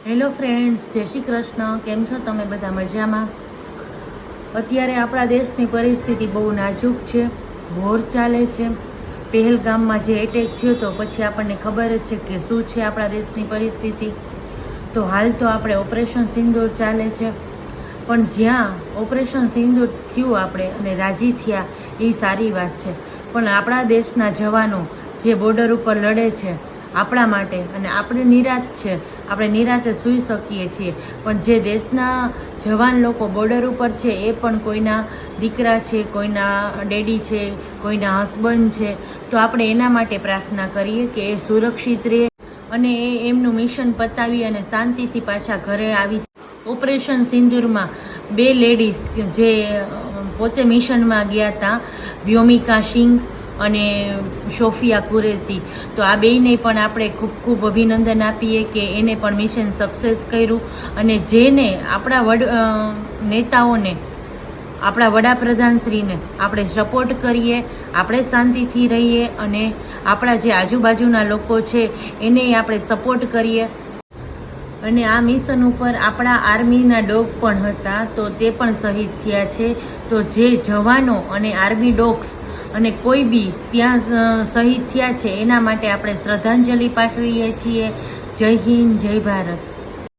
Hello friends, જય શ્રી કૃષ્ણ. કેમ છો તમે બધા? મજામાં? અત્યારે આપણા દેશની પરિસ્થિતિ બહુ નાજુક છે. વોર ચાલે છે. પહેલગામમાં જે એટેક થયો તો પછી આપણને ખબર જ છે કે શું છે આપણા દેશની પરિસ્થિતિ. તો હાલ તો આપણે ઓપરેશન સિંદૂર ચાલે છે, પણ જ્યાં ઓપરેશન સિંદૂર થયું આપણે અને રાજી થયા એ સારી વાત છે, પણ આપણા દેશના જવાનો જે બોર્ડર ઉપર લડે છે આપણા માટે, અને આપણે નિરાશ છે, આપણે નિરાતે સૂઈ શકીએ છીએ, પણ જે દેશના જવાન લોકો બોર્ડર ઉપર છે એ પણ કોઈના દીકરા છે, કોઈના ડેડી છે, કોઈના હસબન્ડ છે, તો આપણે એના માટે પ્રાર્થના કરીએ કે એ સુરક્ષિત રહે અને એ એમનું મિશન પતાવી અને શાંતિથી પાછા ઘરે આવી. ઓપરેશન સિંદૂરમાં 2 લેડીઝ જે પોતે મિશનમાં ગયા હતા, વ્યોમિકા સિંઘ અને સોફિયા કુરેશી, તો આ બેયને પણ આપણે ખૂબ ખૂબ અભિનંદન આપીએ કે એને પણ મિશન સક્સેસ કર્યું. અને જેને આપણા નેતાઓને, આપણા વડાપ્રધાનશ્રીને આપણે સપોર્ટ કરીએ, આપણે શાંતિથી રહીએ અને આપણા જે આજુબાજુના લોકો છે એને આપણે સપોર્ટ કરીએ. અને આ મિશન ઉપર આપણા આર્મીના ડોગ પણ હતા, તો તે પણ શહીદ થયા છે. તો જે જવાનો અને આર્મી ડોગ્સ અને કોઈ બી ત્યાં શહીદ થયા છે એના માટે આપણે શ્રદ્ધાંજલિ પાઠવીએ છીએ. જય હિન્દ, જય ભારત.